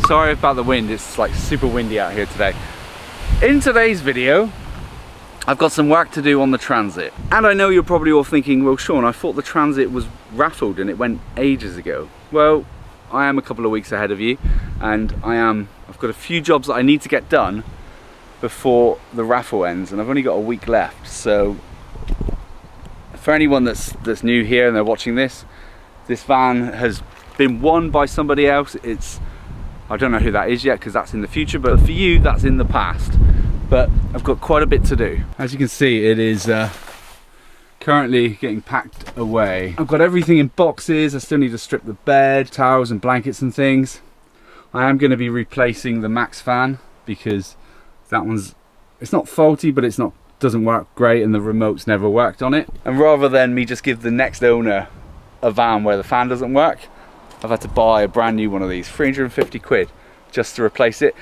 sorry about the wind, it's like super windy out here today. In today's video, I've got some work to do on the Transit. And I know you're probably all thinking, well Sean, I thought the Transit was raffled and it went ages ago. Well, I am a couple of weeks ahead of you, and I've got a few jobs that I need to get done before the raffle ends, and I've only got a week left. So for anyone that's new here and they're watching this van has been won by somebody else. I don't know who that is yet because that's in the future, but for you that's in the past. But I've got quite a bit to do. As you can see, it is currently getting packed away. I've got everything in boxes. I still need to strip the bed, towels and blankets and things. I am going to be replacing the Max fan because that it's not faulty, but doesn't work great, and the remote's never worked on it. And rather than me just give the next owner a van where the fan doesn't work, I've had to buy a brand new one of these, 350 quid just to replace it.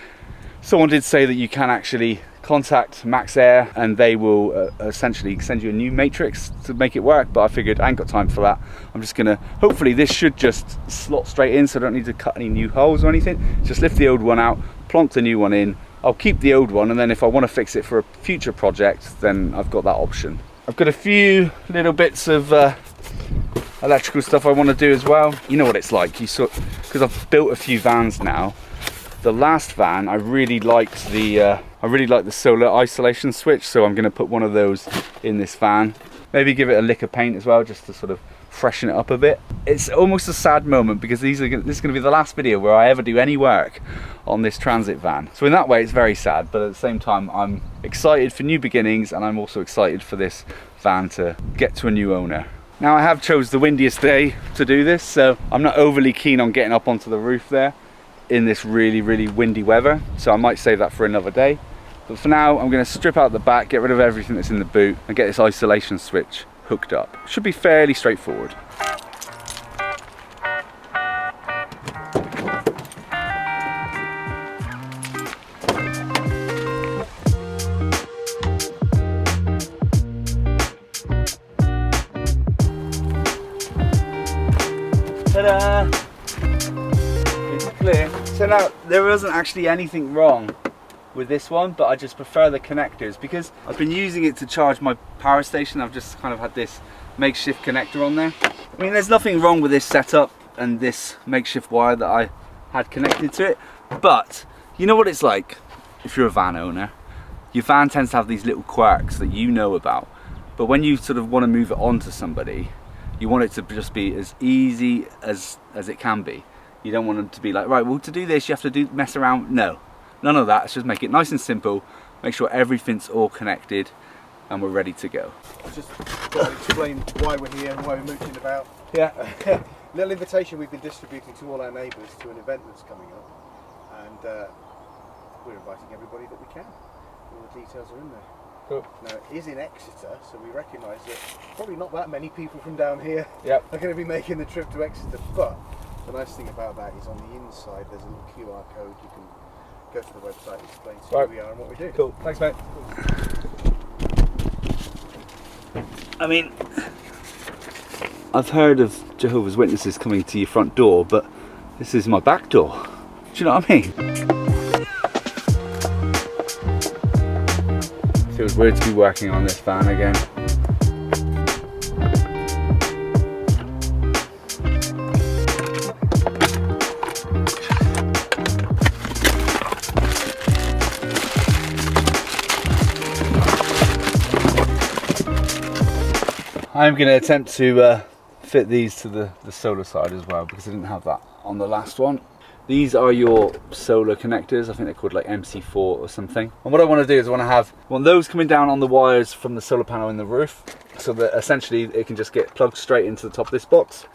Someone did say that you can actually contact HOVERAir and they will essentially send you a new matrix to make it work, but I figured I ain't got time for that. I'm just gonna, hopefully this should just slot straight in so I don't need to cut any new holes or anything. Just lift the old one out, plonk the new one in. I'll keep the old one, and then if I want to fix it for a future project, then I've got that option. I've got a few little bits of electrical stuff I want to do as well. You know what it's like, because I've built a few vans now. The last van, I really liked the solar isolation switch, so I'm going to put one of those in this van. Maybe give it a lick of paint as well, just to sort of freshen it up a bit. It's almost a sad moment because this is going to be the last video where I ever do any work on this Transit van. So in that way it's very sad, but at the same time I'm excited for new beginnings, and I'm also excited for this van to get to a new owner. Now I have chose the windiest day to do this, so I'm not overly keen on getting up onto the roof there in this really windy weather, so I might save that for another day. But for now I'm going to strip out the back, get rid of everything that's in the boot, and get this isolation switch hooked up. Should be fairly straightforward. Ta-da! It's clear. So now there isn't actually anything wrong with this one, but I just prefer the connectors because I've been using it to charge my power station. I've just kind of had this makeshift connector on there. I mean, there's nothing wrong with this setup and this makeshift wire that I had connected to it, but you know what it's like if you're a van owner. Your van tends to have these little quirks that you know about, but when you sort of want to move it on to somebody, you want it to just be as easy as it can be. You don't want it to be like, right, well to do this you have to mess around. No, none of that. Let's just make it nice and simple, make sure everything's all connected, and we're ready to go. I'll just try to explain why we're here and why we're mooching about. Yeah. Little invitation we've been distributing to all our neighbours to an event that's coming up, and we're inviting everybody that we can. All the details are in there. Cool. Now it is in Exeter, so we recognise that probably not that many people from down here Yep. are going to be making the trip to Exeter, but the nice thing about that is on the inside there's a little QR code. You can go to the website, explain to who we are and what we do. Cool, thanks mate. I mean, I've heard of Jehovah's Witnesses coming to your front door, but this is my back door. Do you know what I mean? Feels weird to be working on this van again. I'm going to attempt to fit these to the solar side as well, because I didn't have that on the last one. These are your solar connectors. I think they're called like MC4 or something. And what I want to do is I want those coming down on the wires from the solar panel in the roof, so that essentially it can just get plugged straight into the top of this box,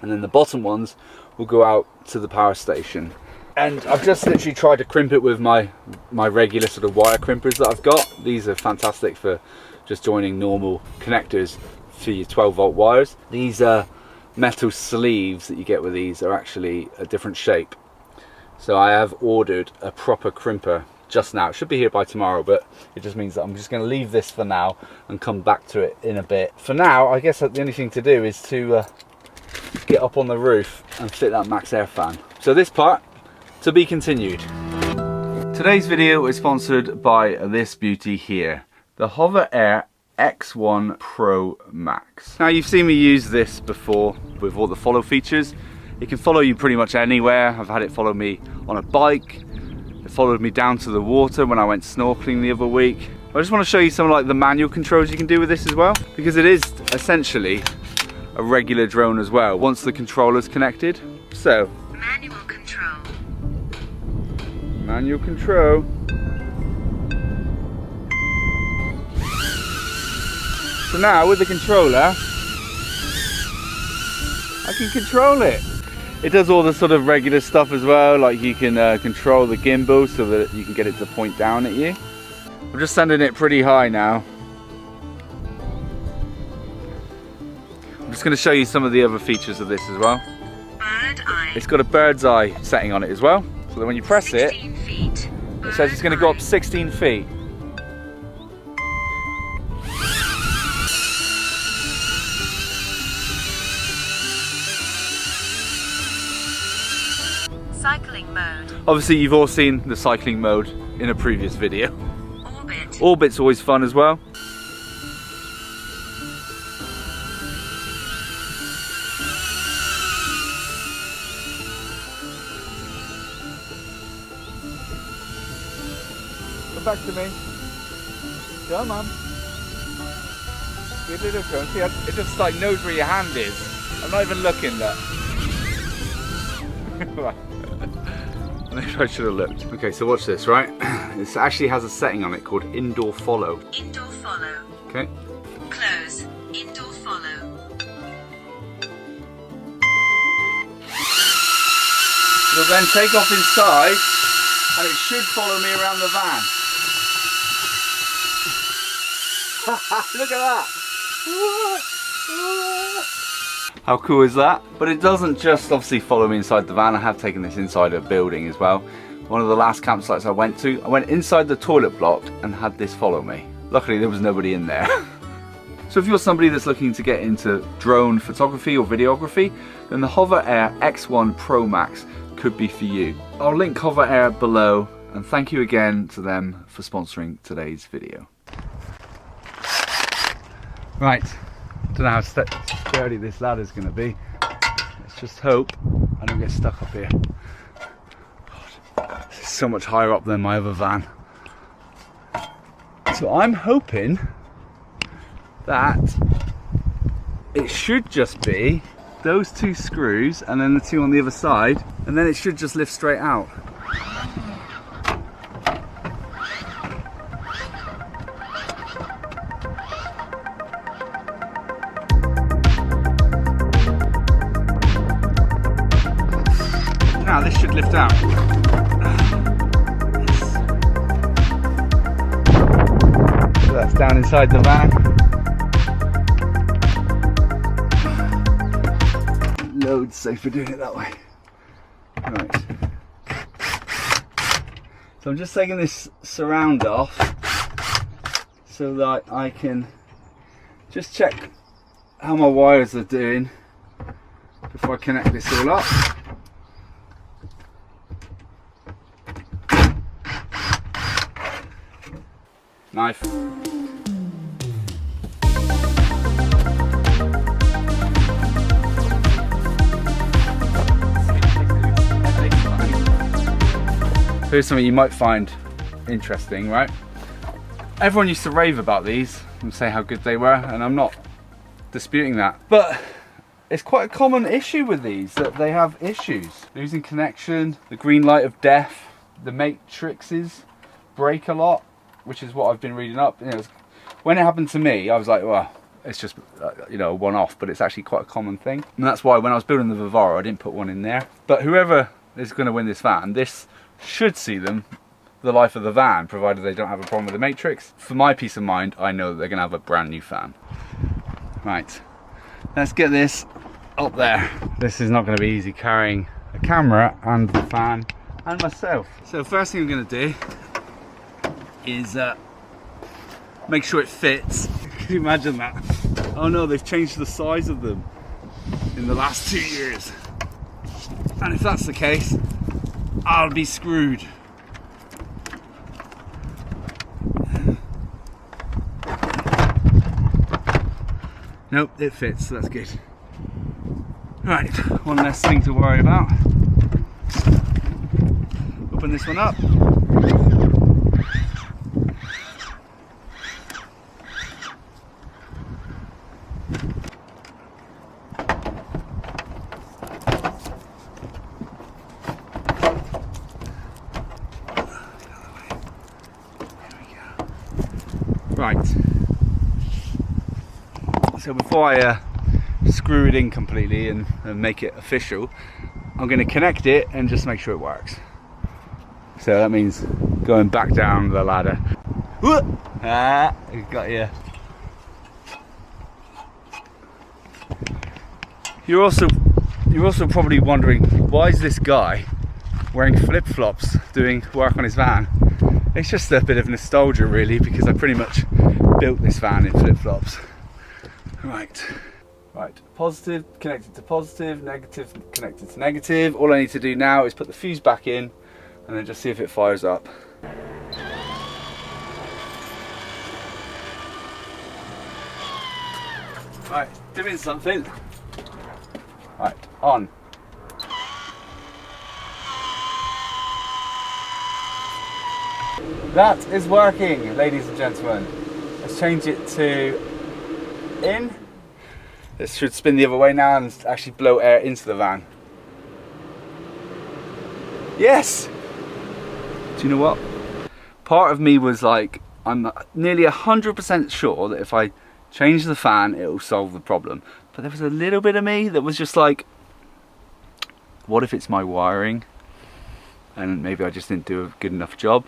and then the bottom ones will go out to the power station. And I've just literally tried to crimp it with my regular sort of wire crimpers that I've got. These are fantastic for just joining normal connectors for your 12-volt wires. These metal sleeves that you get with these are actually a different shape. So I have ordered a proper crimper just now. It should be here by tomorrow, but it just means that I'm just going to leave this for now and come back to it in a bit. For now, I guess the only thing to do is to get up on the roof and fit that HOVERAir fan. So this part To be continued. Today's video is sponsored by this beauty here, the HOVERAir X1 Pro Max. Now you've seen me use this before with all the follow features. It can follow you pretty much anywhere. I've had it follow me on a bike. It followed me down to the water when I went snorkeling the other week. I just want to show you some of like the manual controls you can do with this as well, because it is essentially a regular drone as well once the controller's connected. So manual control. Manual control. So now with the controller, I can control it. It does all the sort of regular stuff as well, like you can control the gimbal so that you can get it to point down at you. I'm just sending it pretty high now. I'm just going to show you some of the other features of this as well. Bird eye. It's got a bird's eye setting on it as well, so that when you press it, 16 feet. it says it's going to go up 16 feet. Cycling mode. Obviously you've all seen the cycling mode in a previous video. Orbit. Orbit's always fun as well. Come back to me. Come on. Good little go. See, it just like knows where your hand is. I'm not even looking there. Right. Maybe I should have looked. Okay, so watch this, right? This actually has a setting on it called indoor follow. Indoor follow. Okay. Close. Indoor follow. It'll then take off inside and it should follow me around the van. Look at that! How cool is that? But it doesn't just obviously follow me inside the van. I have taken this inside a building as well. One of the last campsites I went to, I went inside the toilet block and had this follow me. Luckily there was nobody in there. So if you're somebody that's looking to get into drone photography or videography, then the HOVERAir X1 Pro Max could be for you. I'll link HOVERAir below, and thank you again to them for sponsoring today's video. Right. Don't know how sturdy this ladder's going to be. Let's just hope I don't get stuck up here. God, this is so much higher up than my other van. So I'm hoping that it should just be those two screws and then the two on the other side, and then it should just lift straight out. Now this should lift out. So that's down inside the van. Loads safer doing it that way. Right. So I'm just taking this surround off so that I can just check how my wires are doing before I connect this all up. Knife. Here's something you might find interesting, right? Everyone used to rave about these and say how good they were, and I'm not disputing that. But it's quite a common issue with these, that they have issues. Losing connection, the green light of death, the matrices break a lot, which is what I've been reading up. You know, when it happened to me, I was like, well, it's just you know, a one-off, but it's actually quite a common thing. And that's why when I was building the Vivaro, I didn't put one in there. But whoever is going to win this van, this should see them the life of the van, provided they don't have a problem with the matrix. For my peace of mind, I know that they're going to have a brand new fan. Right, let's get this up there. This is not going to be easy carrying a camera and the fan and myself. So first thing I'm going to do is make sure it fits. Can you imagine that? Oh no, they've changed the size of them in the last 2 years. And if that's the case, I'll be screwed. Nope, it fits, so that's good. Right, one less thing to worry about. Open this one up. Right, so before I screw it in completely and make it official, I'm going to connect it and just make sure it works. So that means going back down the ladder. Ah, got you. You're also probably wondering, why is this guy wearing flip-flops doing work on his van? It's just a bit of nostalgia really, because I pretty much built this van in flip-flops. Right, positive connected to positive, negative connected to negative. All I need to do now is put the fuse back in and then just see if it fires up. Right, doing something. Right, on. That is working, ladies and gentlemen. Let's change it to in. This should spin the other way now and actually blow air into the van. Yes! Do you know what? Part of me was like, I'm nearly 100% sure that if I change the fan, it will solve the problem. But there was a little bit of me that was just like, what if it's my wiring? And maybe I just didn't do a good enough job.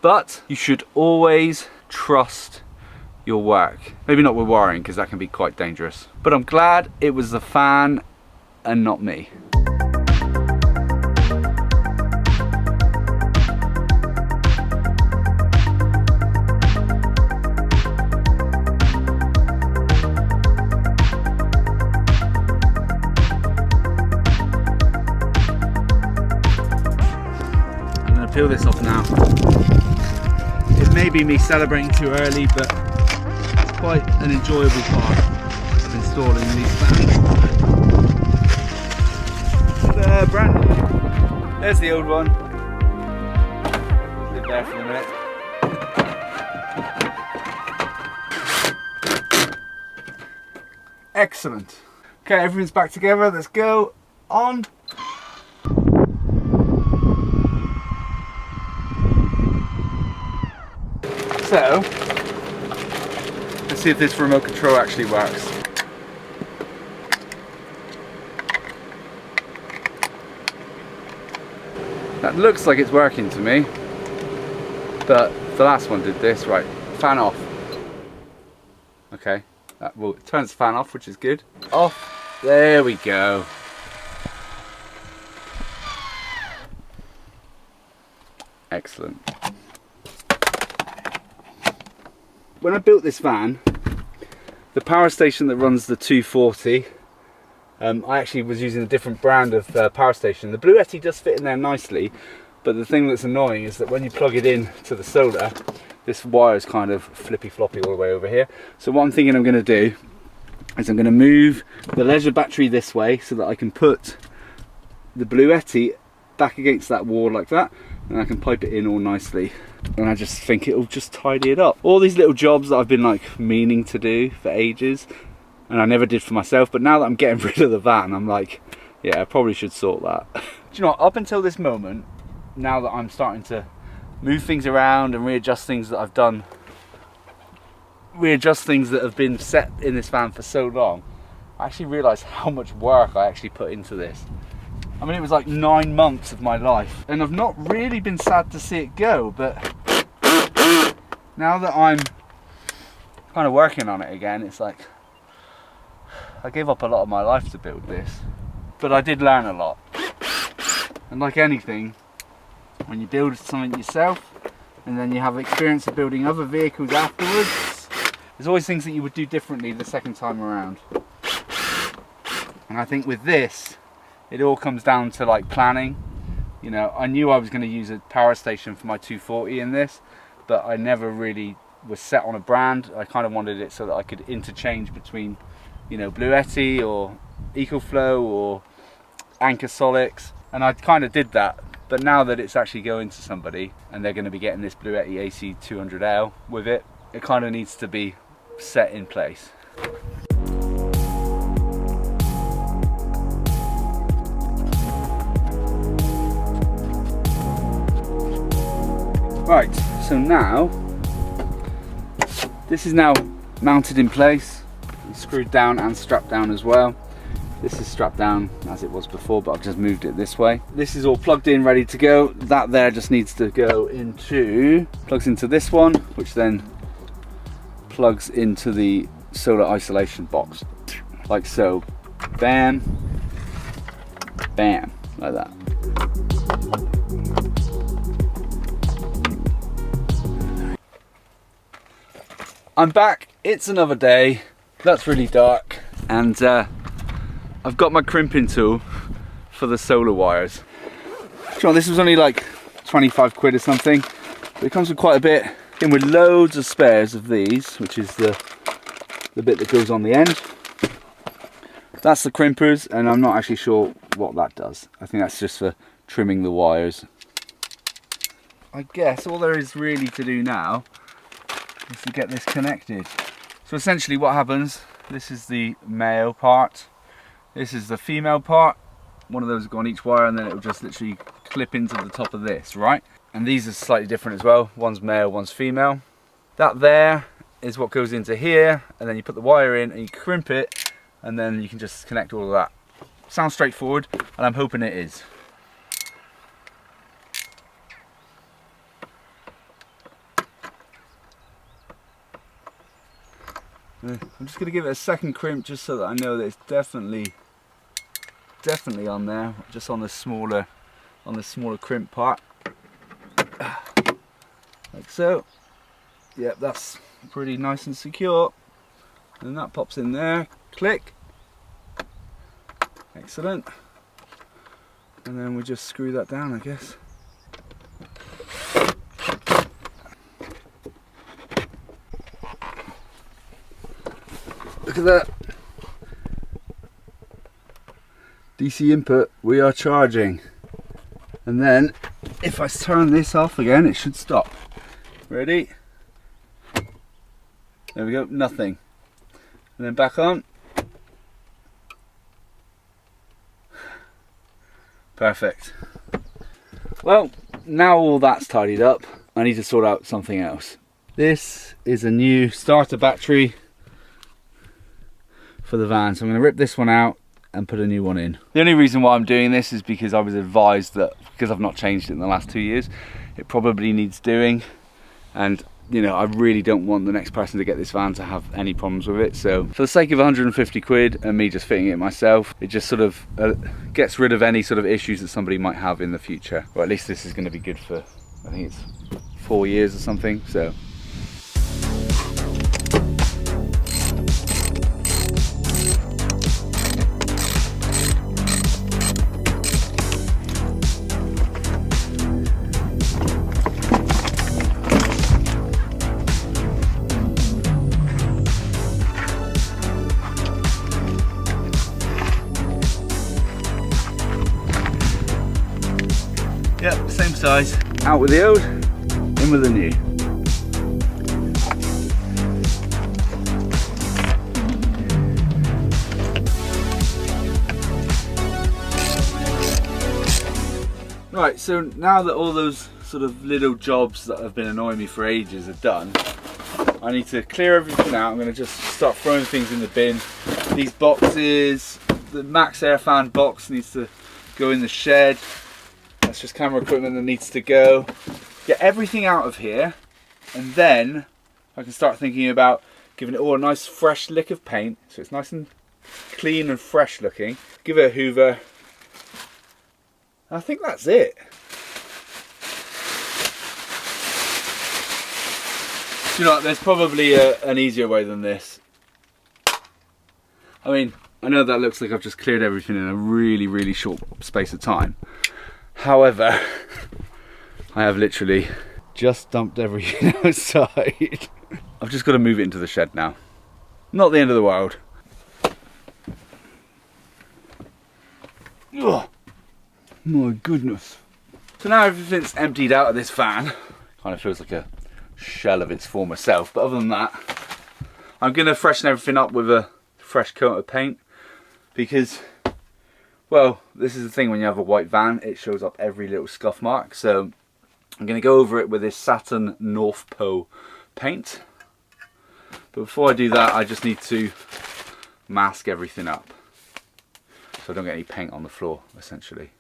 But you should always trust your work. Maybe not with wiring, because that can be quite dangerous. But I'm glad it was the fan and not me. I'm going to peel this off now. It may be me celebrating too early, but it's quite an enjoyable part of installing these fans. They're brand new. There's the old one. Leave it there for a minute. Excellent. Okay, everything's back together. Let's go on. So, let's see if this remote control actually works. That looks like it's working to me, but the last one did this. Right, fan off. Okay, well, it turns the fan off, which is good. Off, there we go. Excellent. When I built this van, the power station that runs the 240, I actually was using a different brand of power station. The Bluetti does fit in there nicely, but the thing that's annoying is that when you plug it in to the solar, this wire is kind of flippy floppy all the way over here. So what I'm thinking I'm going to do is I'm going to move the leisure battery this way so that I can put the Bluetti back against that wall like that, and I can pipe it in all nicely. And I just think it'll just tidy it up. All these little jobs that I've been like meaning to do for ages, and I never did for myself, but now that I'm getting rid of the van, I'm like, yeah, I probably should sort that. Do you know what, up until this moment, now that I'm starting to move things around and readjust things that I've done, readjust things that have been set in this van for so long, I actually realised how much work I actually put into this. I mean, it was like 9 months of my life, and I've not really been sad to see it go, but now that I'm kind of working on it again, it's like, I gave up a lot of my life to build this, but I did learn a lot. And like anything, when you build something yourself, and then you have experience of building other vehicles afterwards, there's always things that you would do differently the second time around. And I think with this, it all comes down to like planning You know, I knew I was going to use a power station for my 240 in this, but I never really was set on a brand. I kind of wanted it so that I could interchange between, you know, Bluetti or EcoFlow or Anchor Solix, and I kind of did that. But now that it's actually going to somebody and they're going to be getting this Bluetti AC 200L with it, it kind of needs to be set in place. Right, so now this is now mounted in place, screwed down and strapped down as well. This is strapped down as it was before, but I've just moved it this way. This is all plugged in, ready to go. That there just needs to go into, plugs into this one, which then plugs into the solar isolation box, like so. Bam, bam, like that. I'm back, it's another day. That's really dark, and I've got my crimping tool for the solar wires. Sure, this was only like 25 quid or something, but it comes with quite a bit. In with loads of spares of these, which is the bit that goes on the end. That's the crimpers, and I'm not actually sure what that does. I think that's just for trimming the wires. I guess all there is really to do now is to get this connected. So essentially what happens, this is the male part, this is the female part. One of those will go on each wire, and then it will just literally clip into the top of this, right? And these are slightly different as well. One's male, one's female. That there is what goes into here, and then you put the wire in and you crimp it, and then you can just connect all of that. Sounds straightforward, and I'm hoping it is. I'm just going to give it a second crimp just so that I know that it's definitely on there, just on the smaller crimp part, like so. Yep, that's pretty nice and secure. And that pops in there, click, excellent. And then we just screw that down, I guess. Look at that. DC input, we are charging. And then if I turn this off again, it should stop. Ready? There we go, nothing. And then back on. Perfect. Well, now all that's tidied up, I need to sort out something else. This is a new starter battery for the van, so I'm going to rip this one out and put a new one in. The only reason why I'm doing this is because I was advised that, because I've not changed it in the last 2 years, it probably needs doing, and you know, I really don't want the next person to get this van to have any problems with it. So for the sake of 150 quid and me just fitting it myself, it just sort of gets rid of any sort of issues that somebody might have in the future. Or at least this is going to be good for, I think it's 4 years or something. So yep, same size. Out with the old, in with the new. Right, so now that all those sort of little jobs that have been annoying me for ages are done, I need to clear everything out. I'm going to just start throwing things in the bin. These boxes, the Max Air Fan box needs to go in the shed. That's just camera equipment that needs to go. Get everything out of here, and then I can start thinking about giving it all a nice fresh lick of paint, so it's nice and clean and fresh looking. Give it a hoover. I think that's it. You know, there's probably an easier way than this. I mean, I know that looks like I've just cleared everything in a really, really short space of time. However, I have literally just dumped everything outside. I've just got to move it into the shed now. Not the end of the world. Oh, my goodness. So now everything's emptied out of this van. Kind of feels like a shell of its former self, but other than that, I'm going to freshen everything up with a fresh coat of paint because, well, this is the thing when you have a white van, it shows up every little scuff mark. So I'm going to go over it with this Saturn North Pole paint. But before I do that, I just need to mask everything up so I don't get any paint on the floor, essentially.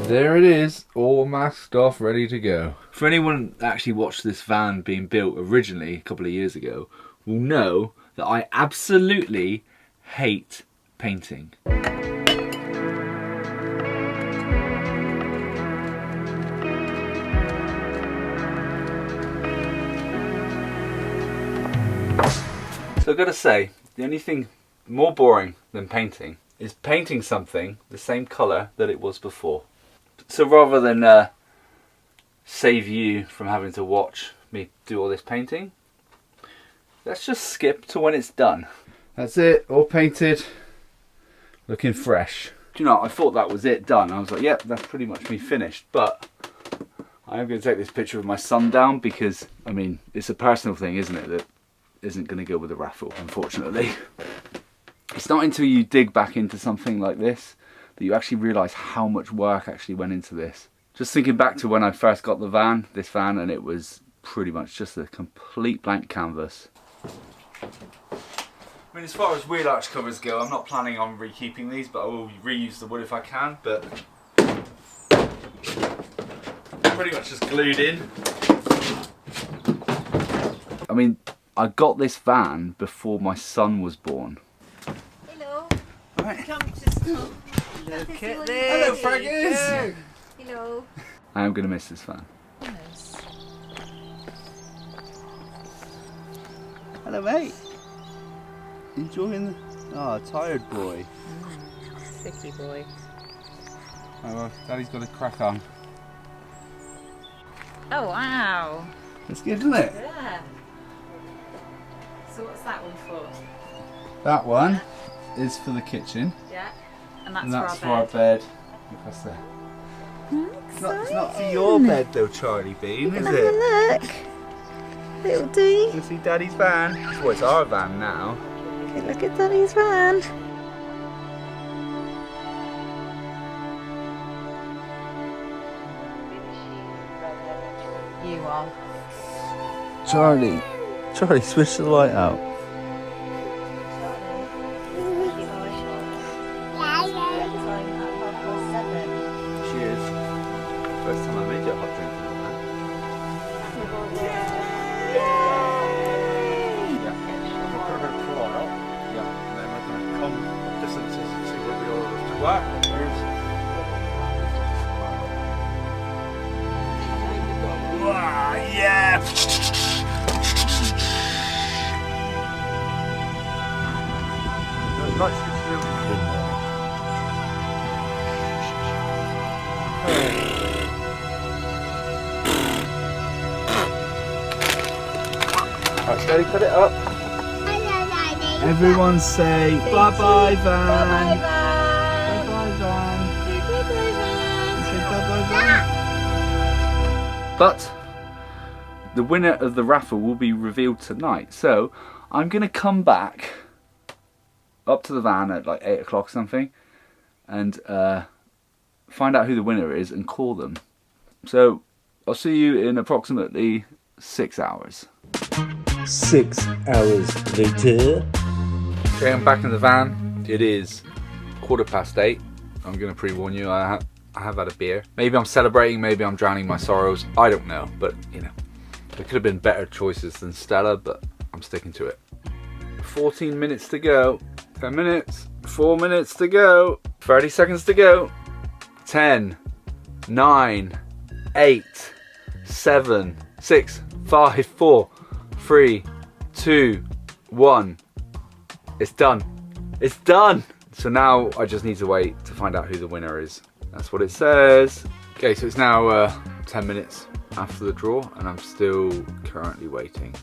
There it is, all masked off, ready to go. For anyone that actually watched this van being built originally a couple of years ago, will know that I absolutely hate painting. So I've got to say, the only thing more boring than painting is painting something the same colour that it was before. So rather than save you from having to watch me do all this painting, let's just skip to when it's done. That's it, all painted, looking fresh. Do you know, I thought that was it, done. I was like, yep, that's pretty much me finished. But I am going to take this picture of my son down because, I mean, it's a personal thing, isn't it, that isn't going to go with the Raffle, unfortunately. It's not until you dig back into something like this that you actually realise how much work actually went into this. Just thinking back to when I first got the van, this van, and it was pretty much just a complete blank canvas. I mean, as far as wheel arch covers go, I'm not planning on re-keeping these, but I will reuse the wood if I can, but pretty much just glued in. I mean, I got this van before my son was born. Hello. Right. Come to school. Look at this. Hello, Fraggers. Hello. I am going to miss this van. Yes. Hello, mate. Enjoying the... Oh, tired boy. Sicky boy. Oh, well, Daddy's got a crack on. Oh, wow. It's good, isn't it? Yeah. So what's that one for? That one is for the kitchen. Yeah. And And that's for our bed. Across there. It's not for your bed though, Charlie Bean, is it? Look. Little D. You see Daddy's van? Well, it's our van now. Look at Daddy's van. You are. Charlie, switch the light out. She is. First time I made you a hot drink like that. Yeah. Yeah, and then we're going to come distances and see where we are to work. Wow, yeah! Nice to see you. Alright, Daddy, put it up. Everyone say bye-bye, van. Bye-bye, Bye-bye, van. Say bye-bye, van. But the winner of the raffle will be revealed tonight. So I'm going to come back up to the van at like 8 o'clock or something and find out who the winner is and call them. So I'll see you in approximately 6 hours. 6 hours later. Okay, I'm back in the van. It is 8:15. I'm going to pre-warn you, I have had a beer. Maybe I'm celebrating, maybe I'm drowning my sorrows. I don't know, but you know, there could have been better choices than Stella, but I'm sticking to it. 14 minutes to go. 10 minutes. 4 minutes to go. 30 seconds to go. 10, 9, 8, 7, 6, 5, 4, 3, 2, 1. It's done. It's done. So now I just need to wait to find out who the winner is. That's what it says. Okay, so it's now 10 minutes after the draw and I'm still currently waiting.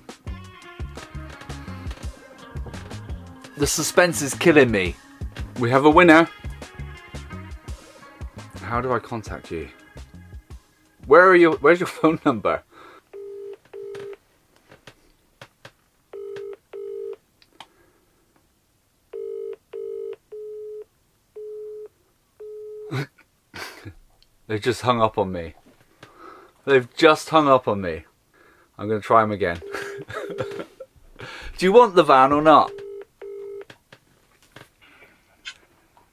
The suspense is killing me. We have a winner. How do I contact you? Where's your phone number? They've just hung up on me. They've just hung up on me. I'm going to try them again. Do you want the van or not?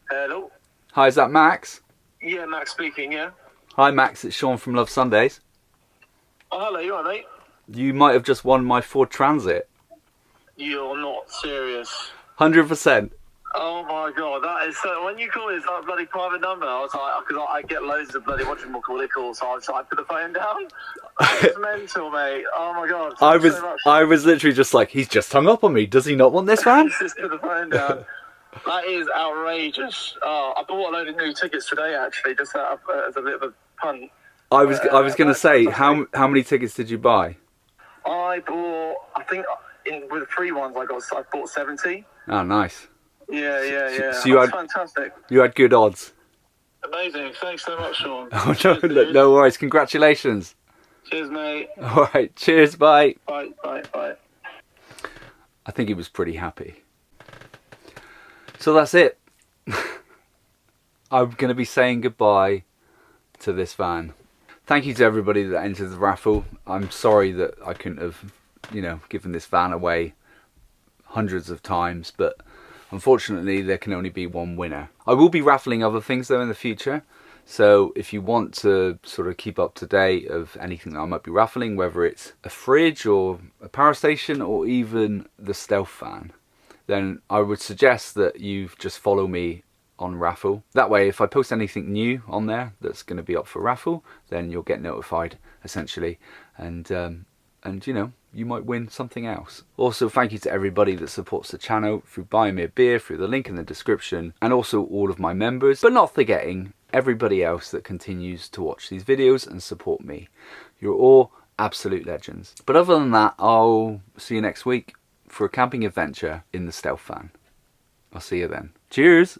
Hello? Hi, is that Max? Yeah, Max speaking, yeah. Hi Max, it's Sean from Love Sundays. Oh, hello, you alright, mate? You might have just won my Ford Transit. You're not serious. 100%. Oh my god, that is so. When you call this like bloody private number, I was like, because I get loads of bloody whatchamacallit calls, so I was like, put the phone down. It's mental, mate. Oh my god. I was literally just like, he's just hung up on me. Does he not want this van? Just put the phone down. That is outrageous. Oh, I bought a load of new tickets today, actually, just as a bit of a punt. I was going to say, how many tickets did you buy? I bought, I think, with the free ones, I bought 70. Oh, nice. Yeah. So you had fantastic. You had good odds. Amazing. Thanks so much, Sean. Oh no, look, no worries. Congratulations. Cheers, mate. All right. Cheers. Bye. Bye. I think he was pretty happy. So that's it. I'm going to be saying goodbye to this van. Thank you to everybody that entered the raffle. I'm sorry that I couldn't have, given this van away hundreds of times, but unfortunately there can only be one winner. I will be raffling other things though in the future, so if you want to sort of keep up to date of anything that I might be raffling, whether it's a fridge or a power station or even the stealth van, then I would suggest that you just follow me on Raffle. That way if I post anything new on there that's going to be up for raffle, then you'll get notified essentially, and you might win something else. Also, thank you to everybody that supports the channel through buying me a beer, through the link in the description, and also all of my members, but not forgetting everybody else that continues to watch these videos and support me. You're all absolute legends. But other than that, I'll see you next week for a camping adventure in the stealth van. I'll see you then. Cheers!